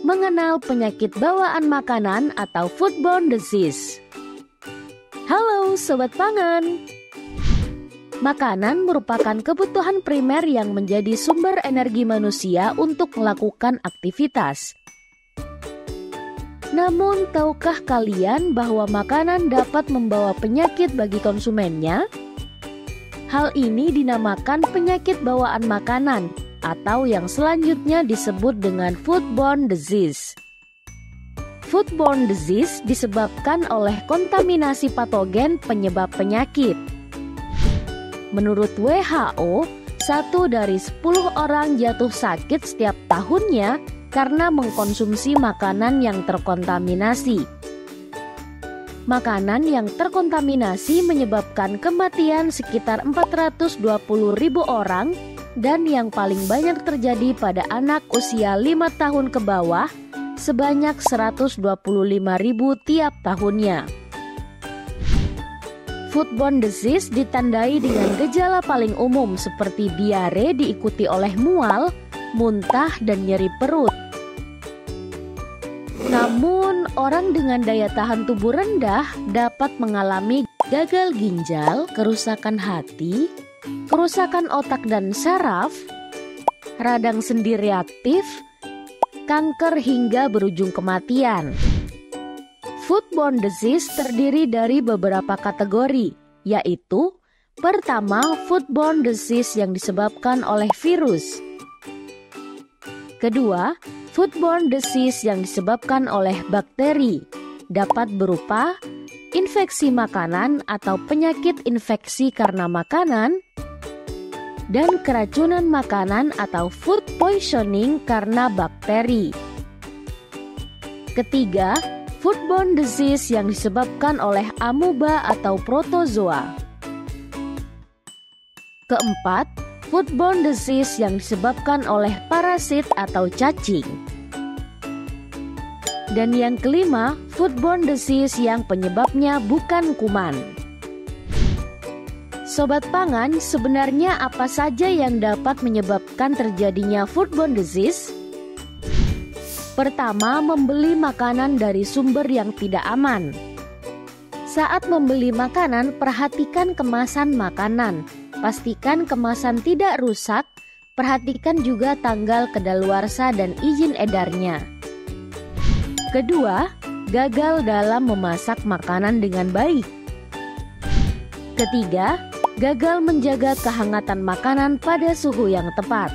mengenal penyakit bawaan makanan atau foodborne disease. Halo Sobat Pangan. Makanan merupakan kebutuhan primer yang menjadi sumber energi manusia untuk melakukan aktivitas. Namun, tahukah kalian bahwa makanan dapat membawa penyakit bagi konsumennya? Hal ini dinamakan penyakit bawaan makanan, atau yang selanjutnya disebut dengan foodborne disease. Foodborne disease disebabkan oleh kontaminasi patogen penyebab penyakit. Menurut WHO, 1 dari 10 orang jatuh sakit setiap tahunnya karena mengkonsumsi makanan yang terkontaminasi. Makanan yang terkontaminasi menyebabkan kematian sekitar 420.000 orang dan yang paling banyak terjadi pada anak usia 5 tahun ke bawah sebanyak 125.000 tiap tahunnya. Foodborne disease ditandai dengan gejala paling umum seperti diare diikuti oleh mual, muntah, dan nyeri perut. Namun, orang dengan daya tahan tubuh rendah dapat mengalami gagal ginjal, kerusakan hati, kerusakan otak dan saraf, radang sendi reaktif, kanker hingga berujung kematian. Foodborne disease terdiri dari beberapa kategori, yaitu pertama, foodborne disease yang disebabkan oleh virus. Kedua, foodborne disease yang disebabkan oleh bakteri, dapat berupa infeksi makanan atau penyakit infeksi karena makanan, dan keracunan makanan atau food poisoning karena bakteri. Ketiga, foodborne disease yang disebabkan oleh amuba atau protozoa. Keempat, foodborne disease yang disebabkan oleh parasit atau cacing. Dan yang kelima, foodborne disease yang penyebabnya bukan kuman. Sobat Pangan, sebenarnya apa saja yang dapat menyebabkan terjadinya foodborne disease? Pertama, membeli makanan dari sumber yang tidak aman. Saat membeli makanan, perhatikan kemasan makanan. Pastikan kemasan tidak rusak, perhatikan juga tanggal kedaluarsa dan izin edarnya. Kedua, gagal dalam memasak makanan dengan baik. Ketiga, gagal menjaga kehangatan makanan pada suhu yang tepat.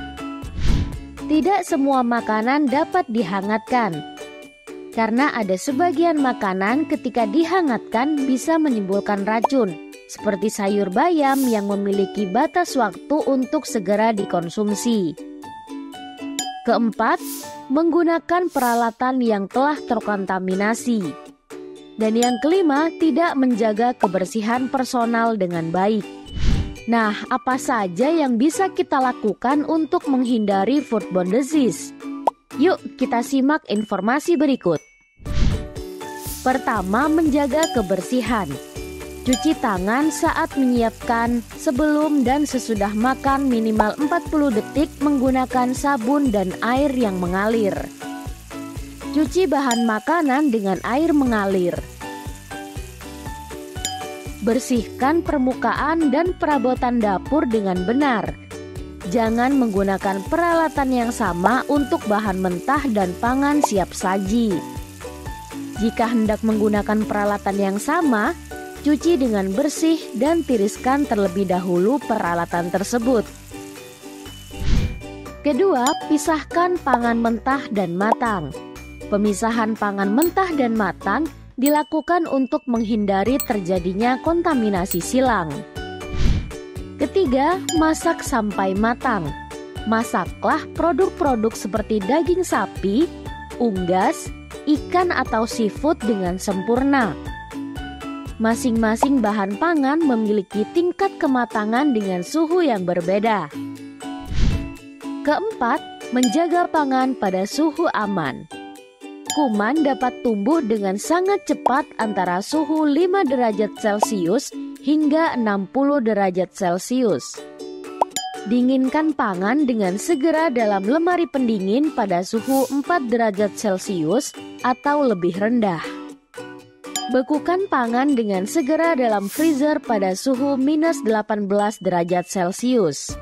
Tidak semua makanan dapat dihangatkan, karena ada sebagian makanan ketika dihangatkan bisa menimbulkan racun, seperti sayur bayam yang memiliki batas waktu untuk segera dikonsumsi. Keempat, menggunakan peralatan yang telah terkontaminasi. Dan yang kelima, tidak menjaga kebersihan personal dengan baik. Nah, apa saja yang bisa kita lakukan untuk menghindari foodborne disease? Yuk, kita simak informasi berikut. Pertama, menjaga kebersihan. Cuci tangan saat menyiapkan, sebelum dan sesudah makan minimal 40 detik menggunakan sabun dan air yang mengalir. Cuci bahan makanan dengan air mengalir. Bersihkan permukaan dan perabotan dapur dengan benar. Jangan menggunakan peralatan yang sama untuk bahan mentah dan pangan siap saji. Jika hendak menggunakan peralatan yang sama, cuci dengan bersih dan tiriskan terlebih dahulu peralatan tersebut. Kedua, pisahkan pangan mentah dan matang. Pemisahan pangan mentah dan matang dilakukan untuk menghindari terjadinya kontaminasi silang. Ketiga, masak sampai matang. Masaklah produk-produk seperti daging sapi, unggas, ikan atau seafood dengan sempurna. Masing-masing bahan pangan memiliki tingkat kematangan dengan suhu yang berbeda. Keempat, menjaga pangan pada suhu aman. Kuman dapat tumbuh dengan sangat cepat antara suhu 5 derajat Celcius hingga 60 derajat Celcius. Dinginkan pangan dengan segera dalam lemari pendingin pada suhu 4 derajat Celcius atau lebih rendah. Bekukan pangan dengan segera dalam freezer pada suhu minus 18 derajat Celcius.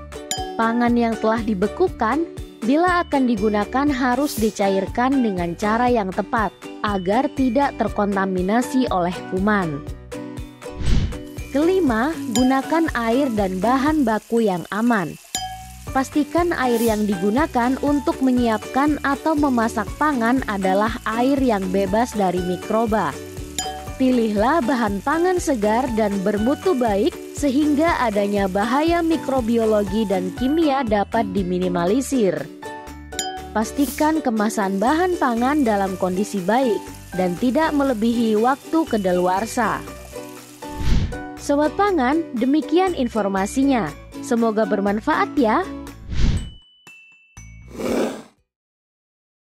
Pangan yang telah dibekukan, bila akan digunakan harus dicairkan dengan cara yang tepat, agar tidak terkontaminasi oleh kuman. Kelima, gunakan air dan bahan baku yang aman. Pastikan air yang digunakan untuk menyiapkan atau memasak pangan adalah air yang bebas dari mikroba. Pilihlah bahan pangan segar dan bermutu baik sehingga adanya bahaya mikrobiologi dan kimia dapat diminimalisir. Pastikan kemasan bahan pangan dalam kondisi baik dan tidak melebihi waktu kedaluarsa. Sobat Pangan, demikian informasinya. Semoga bermanfaat ya.